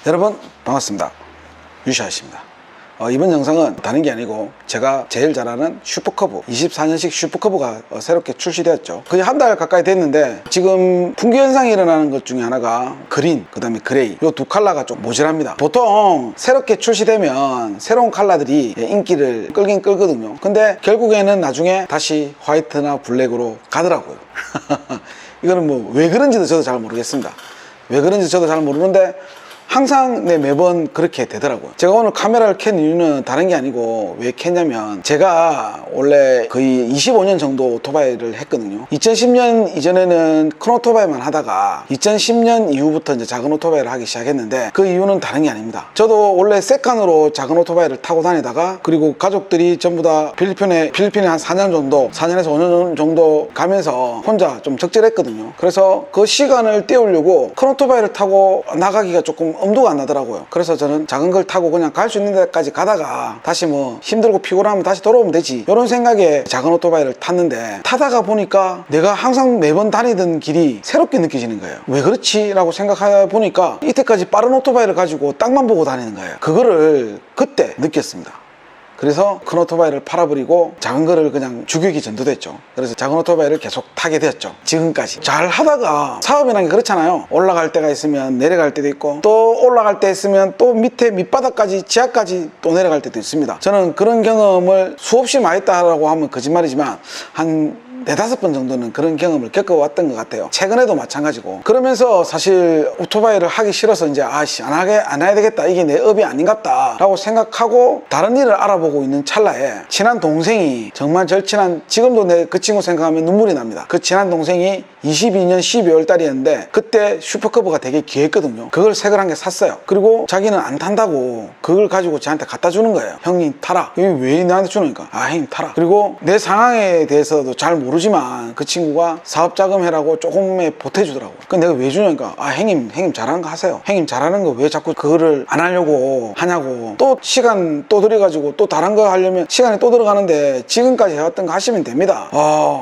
여러분 반갑습니다. 유시아씨입니다. 이번 영상은 다른 게 아니고 제가 제일 잘 아는 슈퍼커브 24년식 슈퍼커브가 새롭게 출시되었죠. 거의 한 달 가까이 됐는데 지금 분기 현상이 일어나는 것 중에 하나가 그린, 그 다음에 그레이, 이 두 컬러가 좀 모자랍니다. 보통 새롭게 출시되면 새로운 컬러들이 인기를 끌긴 끌거든요. 근데 결국에는 나중에 다시 화이트나 블랙으로 가더라고요. 이거는 뭐 왜 그런지도 저도 잘 모르겠습니다. 왜 그런지 저도 잘 모르는데 항상 매번 그렇게 되더라고요. 제가 오늘 카메라를 켠 이유는 다른 게 아니고 왜 켰냐면 제가 원래 거의 25년 정도 오토바이를 했거든요. 2010년 이전에는 큰 오토바이만 하다가 2010년 이후부터 이제 작은 오토바이를 하기 시작했는데 그 이유는 다른 게 아닙니다. 저도 원래 세칸으로 작은 오토바이를 타고 다니다가 그리고 가족들이 전부 다 필리핀에 한 4년 정도 4년에서 5년 정도 가면서 혼자 좀 적절했거든요. 그래서 그 시간을 때우려고 큰 오토바이를 타고 나가기가 조금 엄두가 안 나더라고요. 그래서 저는 작은 걸 타고 그냥 갈 수 있는 데까지 가다가 다시 뭐 힘들고 피곤하면 다시 돌아오면 되지, 이런 생각에 작은 오토바이를 탔는데 타다가 보니까 내가 항상 매번 다니던 길이 새롭게 느껴지는 거예요. 왜 그렇지? 라고 생각하다 보니까 이때까지 빠른 오토바이를 가지고 땅만 보고 다니는 거예요. 그거를 그때 느꼈습니다. 그래서 큰 오토바이를 팔아버리고 작은 거를 그냥 주격이 전도됐죠. 그래서 작은 오토바이를 계속 타게 되었죠. 지금까지 잘 하다가 사업이라는 게 그렇잖아요. 올라갈 때가 있으면 내려갈 때도 있고, 또 올라갈 때 있으면 또 밑에 밑바닥까지 지하까지 또 내려갈 때도 있습니다. 저는 그런 경험을 수없이 많이 했다라고 하면 거짓말이지만 한 4-5번 정도는 그런 경험을 겪어왔던 것 같아요. 최근에도 마찬가지고. 그러면서 사실 오토바이를 하기 싫어서 이제 안 해야 되겠다, 이게 내 업이 아닌갑다 라고 생각하고 다른 일을 알아보고 있는 찰나에 친한 동생이, 정말 절친한, 지금도 그 친구 생각하면 눈물이 납니다. 그 친한 동생이 22년 12월 달이었는데 그때 슈퍼커브가 되게 귀했거든요. 그걸 새 걸 한 개 샀어요. 그리고 자기는 안 탄다고 그걸 가지고 저한테 갖다 주는 거예요. 형님 타라. 이게 왜 나한테 주니까 형님 타라. 그리고 내 상황에 대해서도 잘 모르지만 그 친구가 사업 자금 해라고 조금에 보태주더라고요. 그 내가 왜 주냐니까 형님 잘하는 거 하세요. 형님 잘하는 거 왜 자꾸 그거를 안 하려고 하냐고. 또 시간 또 들여가지고 또 다른 거 하려면 시간이 또 들어가는데 지금까지 해왔던 거 하시면 됩니다.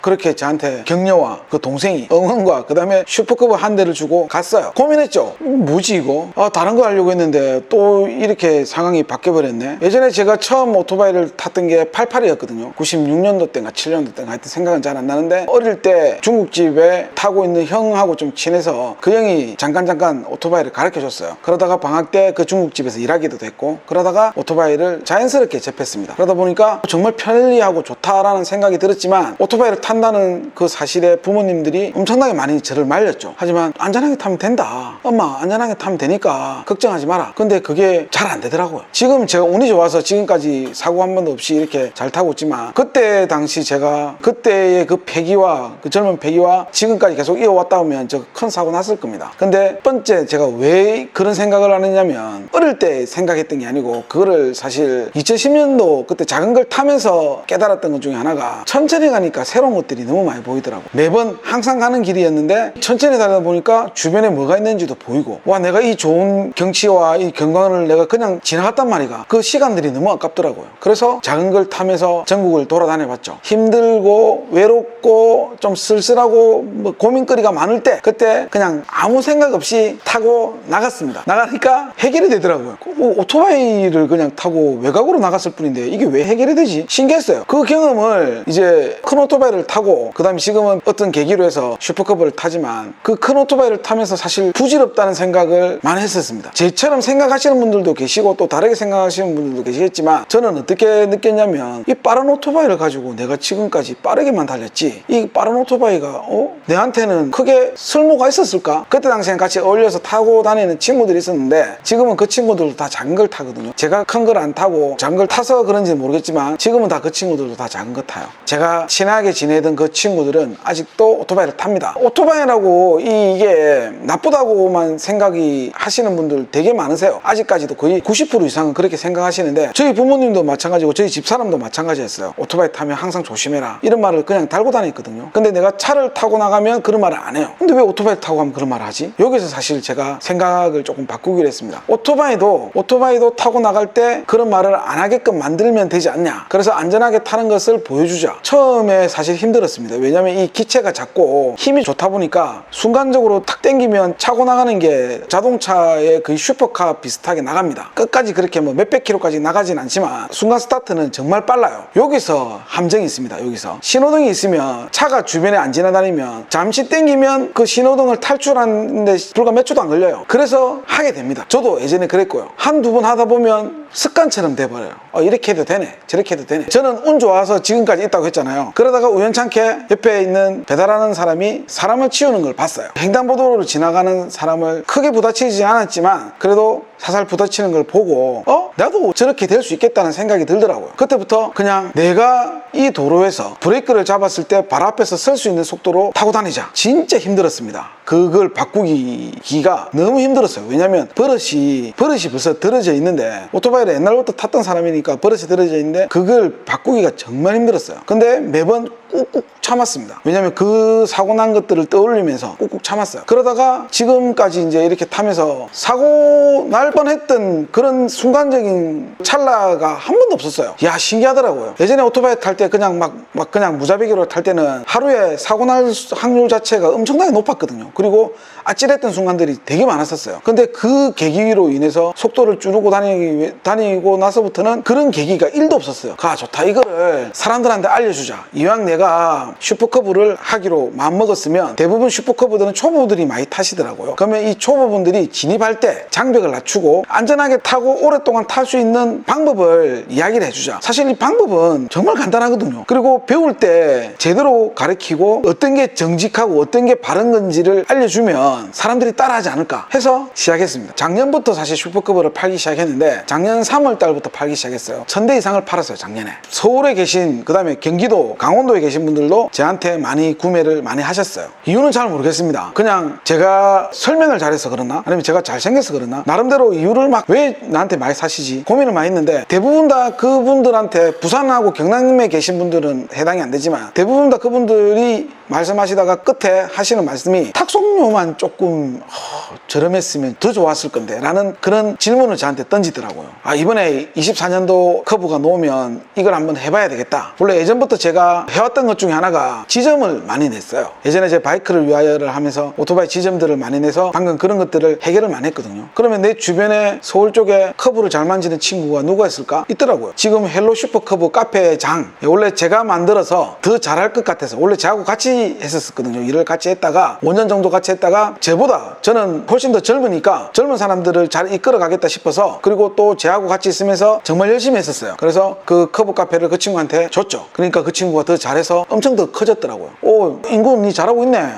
그렇게 저한테 격려와 그 동생이 응원과 그 다음에 슈퍼커브 한 대를 주고 갔어요. 고민했죠. 뭐지 이거? 다른 거 하려고 했는데 또 이렇게 상황이 바뀌어버렸네. 예전에 제가 처음 오토바이를 탔던 게 88이었거든요 96년도 때인가 7년도 때인가 하여튼 생각은 잘 안 나는데, 어릴 때 중국집에 타고 있는 형하고 좀 친해서 그 형이 잠깐 오토바이를 가르쳐 줬어요. 그러다가 방학 때 그 중국집에서 일하기도 됐고, 그러다가 오토바이를 자연스럽게 접했습니다. 그러다 보니까 정말 편리하고 좋다라는 생각이 들었지만 오토바이를 탄다는 그 사실에 부모님들이 엄청나게 많이 저를 말렸죠. 하지만 안전하게 타면 된다, 엄마 안전하게 타면 되니까 걱정하지 마라. 근데 그게 잘 안 되더라고요. 지금 제가 운이 좋아서 지금까지 사고 한 번도 없이 이렇게 잘 타고 있지만, 그때 당시 제가 그때의 그 패기와 그 젊은 패기와 지금까지 계속 이어왔다 보면 저 큰 사고 났을 겁니다. 근데 첫 번째 제가 왜 그런 생각을 하느냐면, 어릴 때 생각했던 게 아니고 그거를 사실 2010년도 그때 작은 걸 타면서 깨달았던 것 중에 하나가, 천천히 가니까 새로운 것들이 너무 많이 보이더라고. 매번 항상 가는 길이었는데 천천히 다니다 보니까 주변에 뭐가 있는지도 보이고, 와 내가 이 좋은 경치와 이 경관을 내가 그냥 지나갔단 말이가, 그 시간들이 너무 아깝더라고요. 그래서 작은 걸 타면서 전국을 돌아다녀 봤죠. 힘들고 외롭고 좀 쓸쓸하고 뭐 고민거리가 많을 때 그때 그냥 아무 생각 없이 타고 나갔습니다. 나가니까 해결이 되더라고요. 오토바이를 그냥 타고 외곽으로 나갔을 뿐인데 이게 왜 해결이 되지? 신기했어요. 그 경험을 이제 큰 오토바이를 타고, 그 다음에 지금은 어떤 계기로 해서 슈퍼커브를 타지만, 그 큰 오토바이를 타면서 사실 부질없다는 생각을 많이 했었습니다. 제처럼 생각하시는 분들도 계시고 또 다르게 생각하시는 분들도 계시겠지만, 저는 어떻게 느꼈냐면, 이 빠른 오토바이를 가지고 내가 지금까지 빠르게만 달렸지, 이 빠른 오토바이가 내한테는 크게 쓸모가 있었을까? 그때 당시엔 같이 어울려서 타고 다니는 친구들이 있었는데 지금은 그 친구들도 다 작은 걸 타거든요. 제가 큰 걸 안 타고 작은 걸 타서 그런지는 모르겠지만 지금은 다 그 친구들도 다 작은 거 타요. 제가 친하게 지내던 그 친구들은 아직도 오토바이를 탑니다. 오토바이라고 이게 나쁘다고만 생각이 하시는 분들 되게 많으세요. 아직까지도 거의 90% 이상은 그렇게 생각하시는데, 저희 부모님도 마찬가지고 저희 집사람도 마찬가지였어요. 오토바이 타면 항상 조심해라, 이런 말을 그냥 그냥 달고 다녔거든요. 근데 내가 차를 타고 나가면 그런 말을 안 해요. 근데 왜 오토바이 타고 가면 그런 말을 하지? 여기서 사실 제가 생각을 조금 바꾸기로 했습니다. 오토바이도 타고 나갈 때 그런 말을 안 하게끔 만들면 되지 않냐. 그래서 안전하게 타는 것을 보여주자. 처음에 사실 힘들었습니다. 왜냐면 이 기체가 작고 힘이 좋다 보니까 순간적으로 탁 당기면 차고 나가는 게 자동차의 거의 슈퍼카 비슷하게 나갑니다. 끝까지 그렇게 뭐 몇백 킬로까지 나가진 않지만 순간 스타트는 정말 빨라요. 여기서 함정이 있습니다. 여기서 신호등이 있으면 차가 주변에 안 지나다니면 잠시 당기면 그 신호등을 탈출하는데 불과 몇 초도 안 걸려요. 그래서 하게 됩니다. 저도 예전에 그랬고요. 한두 번 하다 보면 습관처럼 돼버려요. 이렇게 해도 되네, 저렇게 해도 되네. 저는 운 좋아서 지금까지 있다고 했잖아요. 그러다가 우연찮게 옆에 있는 배달하는 사람이 사람을 치우는 걸 봤어요. 횡단보도로 지나가는 사람을 크게 부딪히지 않았지만 그래도 사살 부딪히는 걸 보고 나도 저렇게 될 수 있겠다는 생각이 들더라고요. 그때부터 그냥 내가 이 도로에서 브레이크를 잡았을 때 발 앞에서 설 수 있는 속도로 타고 다니자. 진짜 힘들었습니다. 그걸 바꾸기가 너무 힘들었어요. 왜냐면 버릇이 벌써 들어져 있는데, 오토바이를 옛날부터 탔던 사람이니까 버릇이 들어져 있는데 그걸 바꾸기가 정말 힘들었어요. 근데 매번 꾹꾹 참았습니다. 왜냐면 그 사고 난 것들을 떠올리면서 꾹꾹 참았어요. 그러다가 지금까지 이제 이렇게 타면서 사고 날 뻔했던 그런 순간적인 찰나가 한 번도 없었어요. 야, 신기하더라고요. 예전에 오토바이 탈 때 그냥 그냥 무자비기로 탈 때는 하루에 사고 날 확률 자체가 엄청나게 높았거든요. 그리고 아찔했던 순간들이 되게 많았었어요. 근데 그 계기로 인해서 속도를 줄이고 다니고 나서부터는 그런 계기가 1도 없었어요. 좋다. 이거를 사람들한테 알려주자. 이왕 내가 슈퍼커브를 하기로 마음먹었으면 대부분 슈퍼커브들은 초보들이 많이 타시더라고요. 그러면 이 초보분들이 진입할 때 장벽을 낮추고 안전하게 타고 오랫동안 탈 수 있는 방법을 이야기를 해주자. 사실 이 방법은 정말 간단하거든요. 그리고 배울 때 제대로 가르치고 어떤 게 정직하고 어떤 게 바른 건지를 알려주면 사람들이 따라하지 않을까 해서 시작했습니다. 작년부터 사실 슈퍼커브를 팔기 시작했는데 작년 3월 달부터 팔기 시작했어요. 1000대 이상을 팔았어요, 작년에. 서울에 계신, 그 다음에 경기도, 강원도에 계신 분들도 저한테 많이 구매를 많이 하셨어요. 이유는 잘 모르겠습니다. 그냥 제가 설명을 잘해서 그러나, 아니면 제가 잘생겨서 그러나, 나름대로 이유를 막 왜 나한테 많이 사시지 고민을 많이 했는데, 대부분 다 그분들한테, 부산하고 경남에 계신 분들은 해당이 안 되지만 대부분 다 그분들이 말씀하시다가 끝에 하시는 말씀이 탁송료만 조금 저렴했으면 더 좋았을 건데 라는 그런 질문을 저한테 던지더라고요. 이번에 24년도 커브가 나오면 이걸 한번 해봐야 되겠다. 원래 예전부터 제가 해왔던 것 중에 하나가 지점을 많이 냈어요. 예전에 제 바이크를 위하여를 하면서 오토바이 지점들을 많이 내서 방금 그런 것들을 해결을 많이 했거든요. 그러면 내 주변에 서울 쪽에 커브를 잘 만지는 친구가 누가 있을까? 있더라고요. 지금 헬로 슈퍼커브 카페장, 원래 제가 만들어서 더 잘할 것 같아서, 원래 저하고 같이 했었거든요. 일을 같이 했다가 5년 정도 같이 했다가, 저보다 저는 훨씬 더 젊으니까 젊은 사람들을 잘 이끌어 가겠다 싶어서, 그리고 또 저하고 같이 있으면서 정말 열심히 했었어요. 그래서 그 커브 카페를 그 친구한테 줬죠. 그러니까 그 친구가 더 잘해서 엄청 더 커졌더라고요. 인구 니 잘하고 있네.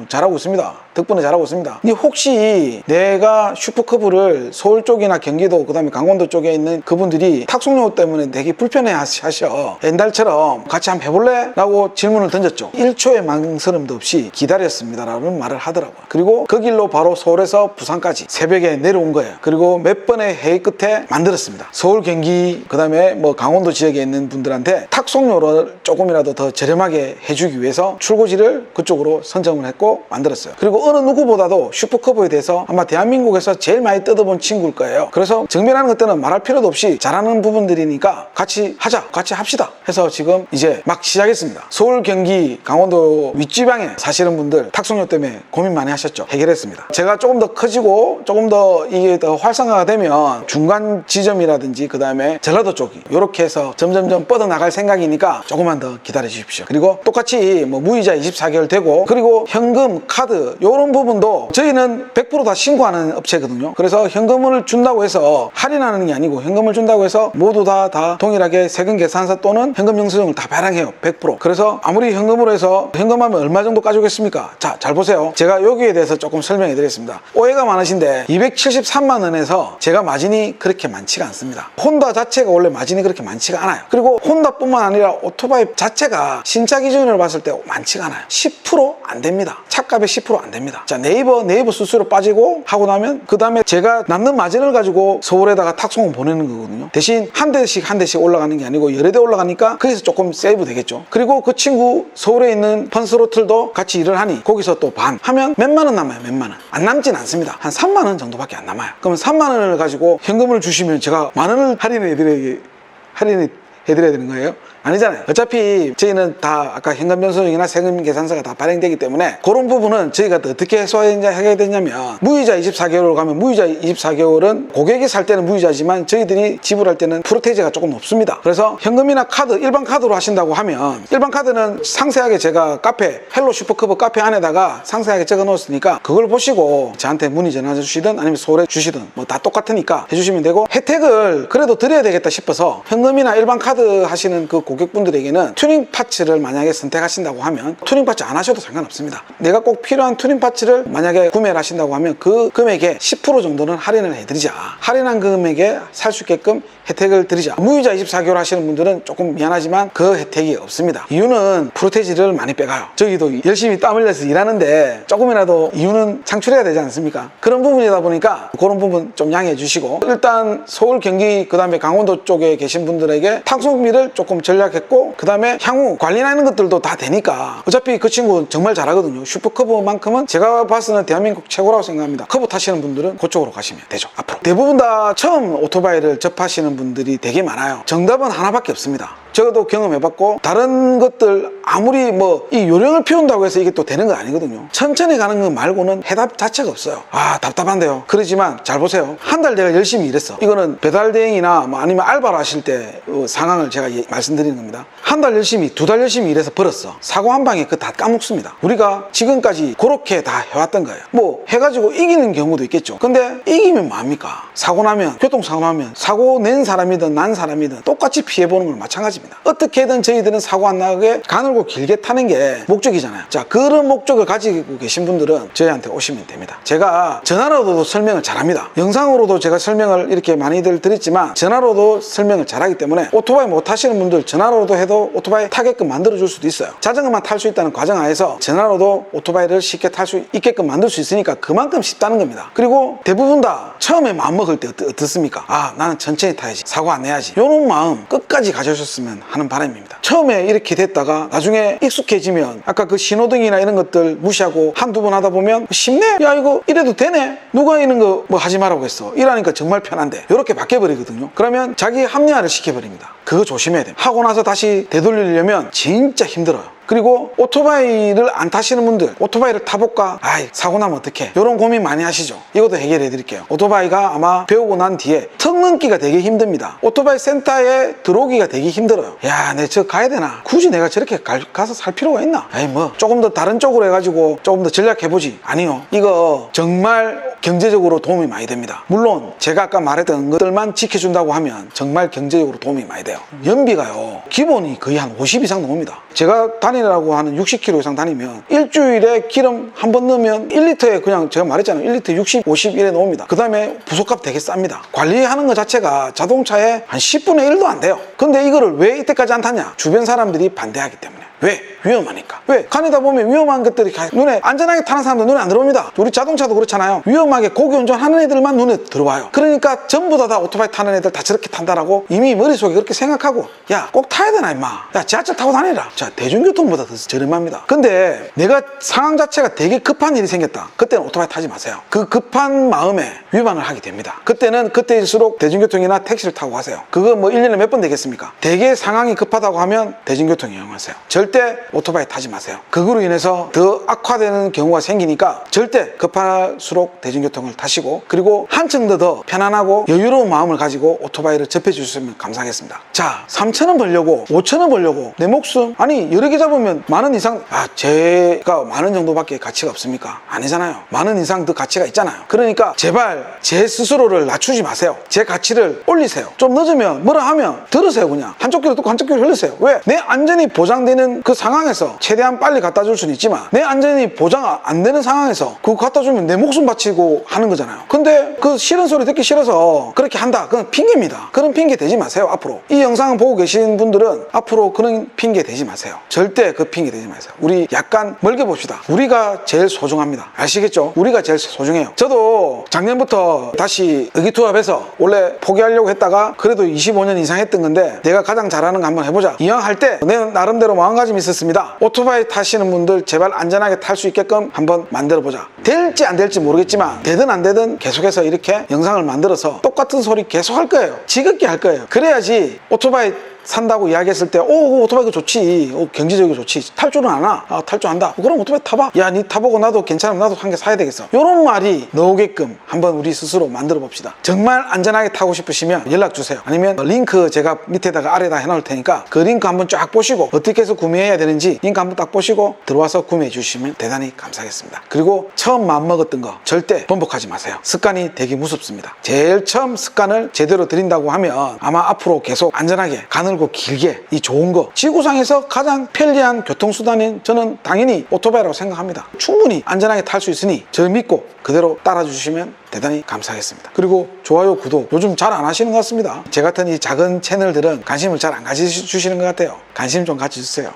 잘하고 있습니다. 덕분에 잘하고 있습니다. 근데 혹시 내가 슈퍼커브를 서울 쪽이나 경기도, 그 다음에 강원도 쪽에 있는 그분들이 탁송료 때문에 되게 불편해 하셔. 옛날처럼 같이 한번 해볼래? 라고 질문을 던졌죠. 1초의 망설임도 없이 기다렸습니다 라는 말을 하더라고요. 그리고 그 길로 바로 서울에서 부산까지 새벽에 내려온 거예요. 그리고 몇 번의 회의 끝에 만들었습니다. 서울, 경기, 그 다음에 뭐 강원도 지역에 있는 분들한테 탁송료를 조금이라도 더 저렴하게 해주기 위해서 출고지를 그쪽으로 선정을 했고 만들었어요. 그리고 어느 누구보다도 슈퍼커브에 대해서 아마 대한민국에서 제일 많이 뜯어본 친구일 거예요. 그래서 정비라는 것들은 말할 필요도 없이 잘하는 부분들이니까 같이 하자, 같이 합시다 해서 지금 이제 막 시작했습니다. 서울, 경기, 강원도 윗지방에 사시는 분들 탁송료 때문에 고민 많이 하셨죠. 해결했습니다. 제가 조금 더 커지고 조금 더 이게 더 활성화가 되면 중간 지점이라든지 그 다음에 전라도 쪽이 이렇게 해서 점점점 뻗어나갈 생각이니까 조금만 더 기다려 주십시오. 그리고 똑같이 뭐 무이자 24개월 되고, 그리고 현금, 카드 이런 부분도 저희는 100% 다 신고하는 업체거든요. 그래서 현금을 준다고 해서 할인하는 게 아니고, 현금을 준다고 해서 모두 다 동일하게 세금 계산서 또는 현금 영수증을 다 발행해요. 100%. 그래서 아무리 현금으로 해서 현금하면 얼마 정도 가져오겠습니까? 자, 잘 보세요. 제가 여기에 대해서 조금 설명해 드리겠습니다. 오해가 많으신데 273만 원에서 제가 마진이 그렇게 많지가 않습니다. 혼다 자체가 원래 마진이 그렇게 많지가 않아요. 그리고 혼다뿐만 아니라 오토바이 자체가 신차 기준으로 봤을 때 많지가 않아요. 10% 안 됩니다. 차값의 10% 안 됩니다. 됩니다. 자, 네이버 수수료 빠지고 하고 나면 그 다음에 제가 남는 마진을 가지고 서울에다가 탁송을 보내는 거거든요. 대신 한 대씩 올라가는 게 아니고 여러 대 올라가니까 거기서 조금 세이브 되겠죠. 그리고 그 친구 서울에 있는 펀스로틀도 같이 일을 하니 거기서 또 반 하면 몇만 원 남아요. 몇만 원. 안 남진 않습니다. 한 3만 원 정도밖에 안 남아요. 그러면 3만 원을 가지고 현금을 주시면 제가 만 원을 할인해 드려야 되는 거예요? 아니잖아요. 어차피 저희는 다 아까 현금 변소증이나 세금 계산서가 다 발행되기 때문에 그런 부분은 저희가 어떻게 해소하게 되냐면 무이자 24개월을 가면 무이자 24개월은 고객이 살 때는 무이자지만 저희들이 지불할 때는 프로테이지가 조금 높습니다. 그래서 현금이나 카드, 일반 카드로 하신다고 하면 일반 카드는 상세하게 제가 카페 헬로 슈퍼커버 카페 안에다가 상세하게 적어 놓았으니까 그걸 보시고 저한테 문의 전화 주시든 아니면 서울에 주시든 뭐 다 똑같으니까 해주시면 되고 혜택을 그래도 드려야 되겠다 싶어서 현금이나 일반 카드 하시는 그 고객분들에게는 튜닝 파츠를 만약에 선택하신다고 하면 튜닝 파츠 안 하셔도 상관없습니다. 내가 꼭 필요한 튜닝 파츠를 만약에 구매를 하신다고 하면 그 금액에 10% 정도는 할인을 해드리자. 할인한 금액에 살 수 있게끔 혜택을 드리자. 무이자 24개월 하시는 분들은 조금 미안하지만 그 혜택이 없습니다. 이유는 프로테이지를 많이 빼가요. 저희도 열심히 땀 흘려서 일하는데 조금이라도 이유는 창출해야 되지 않습니까? 그런 부분이다 보니까 그런 부분 좀 양해해 주시고 일단 서울, 경기, 그 다음에 강원도 쪽에 계신 분들에게 탁송비를 조금 전략했고 그 다음에 향후 관리하는 것들도 다 되니까 어차피 그 친구 정말 잘하거든요. 슈퍼커버만큼은 제가 봤을 때는 대한민국 최고라고 생각합니다. 커버 타시는 분들은 그쪽으로 가시면 되죠. 앞으로 대부분 다 처음 오토바이를 접하시는 분들이 되게 많아요. 정답은 하나밖에 없습니다. 저도 경험해봤고 다른 것들 아무리 뭐 이 요령을 피운다고 해서 이게 또 되는 건 아니거든요. 천천히 가는 거 말고는 해답 자체가 없어요. 아 답답한데요. 그러지만 잘 보세요. 한 달 내가 열심히 일했어. 이거는 배달 대행이나 뭐 아니면 알바를 하실 때 상황을 제가 말씀드리는 겁니다. 한 달 열심히, 두 달 열심히 일해서 벌었어. 사고 한 방에 그거 다 까먹습니다. 우리가 지금까지 그렇게 다 해왔던 거예요. 뭐 해가지고 이기는 경우도 있겠죠. 근데 이기면 뭐합니까? 사고 나면, 교통사고 나면 사고 낸 사람이든 난 사람이든 똑같이 피해보는 건 마찬가지입니다. 어떻게든 저희들은 사고 안 나게 가늘고 길게 타는 게 목적이잖아요. 자, 그런 목적을 가지고 계신 분들은 저희한테 오시면 됩니다. 제가 전화로도 설명을 잘합니다. 영상으로도 제가 설명을 이렇게 많이들 드렸지만 전화로도 설명을 잘하기 때문에 오토바이 못 타시는 분들 전화로도 해도 오토바이 타게끔 만들어줄 수도 있어요. 자전거만 탈 수 있다는 과정 하에서 전화로도 오토바이를 쉽게 탈 수 있게끔 만들 수 있으니까 그만큼 쉽다는 겁니다. 그리고 대부분 다 처음에 마음먹을 때 어떻습니까? 아, 나는 천천히 타야지, 사고 안 내야지, 이런 마음 끝까지 가져오셨으면 하는 바람입니다. 처음에 이렇게 됐다가 나중에 익숙해지면 아까 그 신호등이나 이런 것들 무시하고 한두 번 하다 보면 쉽네? 야 이거 이래도 되네? 누가 이런 거 뭐 하지 말라고 했어? 이러니까 정말 편한데 이렇게 바뀌어버리거든요. 그러면 자기 합리화를 시켜버립니다. 그거 조심해야 돼요. 하고 나서 다시 되돌리려면 진짜 힘들어요. 그리고 오토바이를 안 타시는 분들 오토바이를 타볼까? 아이 사고 나면 어떡해? 이런 고민 많이 하시죠. 이것도 해결해 드릴게요. 오토바이가 아마 배우고 난 뒤에 턱 넘기가 되게 힘듭니다. 오토바이 센터에 들어오기가 되게 힘들어요. 야, 내 저 가야 되나? 굳이 내가 저렇게 가서 살 필요가 있나? 에이 뭐 조금 더 다른 쪽으로 해가지고 조금 더 전략해보지. 아니요, 이거 정말 경제적으로 도움이 많이 됩니다. 물론 제가 아까 말했던 것들만 지켜준다고 하면 정말 경제적으로 도움이 많이 돼요. 연비가요 기본이 거의 한 50 이상 나옵니다. 제가 다니라고 하는 60km 이상 다니면 일주일에 기름 한 번 넣으면 1리터에 그냥 제가 말했잖아요. 1리터 60, 50 이래 나옵니다. 그 다음에 부속값 되게 쌉니다. 관리하는 것 자체가 자동차에 한 10분의 1도 안 돼요. 근데 이거를 왜 이때까지 안 타냐? 주변 사람들이 반대하기 때문에. 왜? 위험하니까. 왜? 가니다 보면 위험한 것들이 눈에, 안전하게 타는 사람들 눈에 안 들어옵니다. 우리 자동차도 그렇잖아요. 위험하게 고기 운전하는 애들만 눈에 들어와요. 그러니까 전부 다 오토바이 타는 애들 다 저렇게 탄다라고 이미 머릿속에 그렇게 생각하고, 야 꼭 타야 되나 임마, 야 지하철 타고 다니라. 자, 대중교통보다 더 저렴합니다. 근데 내가 상황 자체가 되게 급한 일이 생겼다. 그때는 오토바이 타지 마세요. 그 급한 마음에 위반을 하게 됩니다. 그때는 그때일수록 대중교통이나 택시를 타고 가세요. 그거 뭐 1년에 몇 번 되겠습니까? 되게 상황이 급하다고 하면 대중교통 이용하세요. 절대 오토바이 타지 마세요. 그거로 인해서 더 악화되는 경우가 생기니까 절대 급할수록 대중교통을 타시고, 그리고 한층 더 편안하고 여유로운 마음을 가지고 오토바이를 접해 주셨으면 감사하겠습니다. 자, 3,000원 벌려고 5,000원 벌려고 내 목숨, 아니 여러 개 잡으면 만원 이상, 아 제가 만원 정도밖에 가치가 없습니까? 아니잖아요. 만원 이상 더 가치가 있잖아요. 그러니까 제발 제 스스로를 낮추지 마세요. 제 가치를 올리세요. 좀 늦으면 뭐라 하면 들으세요. 그냥 한쪽 귀로 듣고 한쪽 귀로 흘리세요. 왜? 내 안전이 보장되는 되는 그 상황에서 최대한 빨리 갖다 줄 수는 있지만 내 안전이 보장 안 되는 상황에서 그거 갖다 주면 내 목숨 바치고 하는 거잖아요. 근데 그 싫은 소리 듣기 싫어서 그렇게 한다, 그건 핑계입니다. 그런 핑계 대지 마세요. 앞으로 이 영상을 보고 계신 분들은 앞으로 그런 핑계 대지 마세요. 절대 그 핑계 대지 마세요. 우리 약간 멀게 봅시다. 우리가 제일 소중합니다. 아시겠죠? 우리가 제일 소중해요. 저도 작년부터 다시 의기투합해서 원래 포기하려고 했다가 그래도 25년 이상 했던 건데 내가 가장 잘하는 거 한번 해보자. 이왕 할 때 내 나름대로 마음가짐이 있었습니다. 오토바이 타시는 분들 제발 안전하게 탈 수 있게끔 한번 만들어보자. 될지 안 될지 모르겠지만 되든 안 되든 계속해서 이렇게 영상을 만들어서 똑같은 소리 계속 할 거예요. 지겹게 할 거예요. 그래야지 오토바이 산다고 이야기했을 때 오토바이가 좋지, 경제적이고 좋지, 탈 줄은 아나? 탈 줄 안다. 그럼 오토바이 타봐. 야, 니 타보고 나도 괜찮으면 나도 한 개 사야 되겠어. 이런 말이 나오게끔 한번 우리 스스로 만들어 봅시다. 정말 안전하게 타고 싶으시면 연락 주세요. 아니면 링크 제가 밑에다가 아래다 해놓을 테니까 그 링크 한번 쫙 보시고 어떻게 해서 구매해야 되는지 링크 한번 딱 보시고 들어와서 구매해 주시면 대단히 감사하겠습니다. 그리고 처음 마음먹었던 거 절대 번복하지 마세요. 습관이 되게 무섭습니다. 제일 처음 습관을 제대로 들인다고 하면 아마 앞으로 계속 안전하게 가늘고 길게 이 좋은 거, 지구상에서 가장 편리한 교통수단인 저는 당연히 오토바이라고 생각합니다. 충분히 안전하게 탈 수 있으니 저 믿고 그대로 따라주시면 대단히 감사하겠습니다. 그리고 좋아요, 구독 요즘 잘 안 하시는 것 같습니다. 제 같은 이 작은 채널들은 관심을 잘 안 가져주시는 것 같아요. 관심 좀 가져주세요.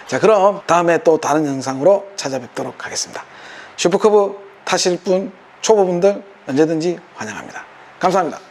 자, 그럼 다음에 또 다른 영상으로 찾아뵙도록 하겠습니다. 슈퍼커브 타실 분, 초보분들 언제든지 환영합니다. 감사합니다.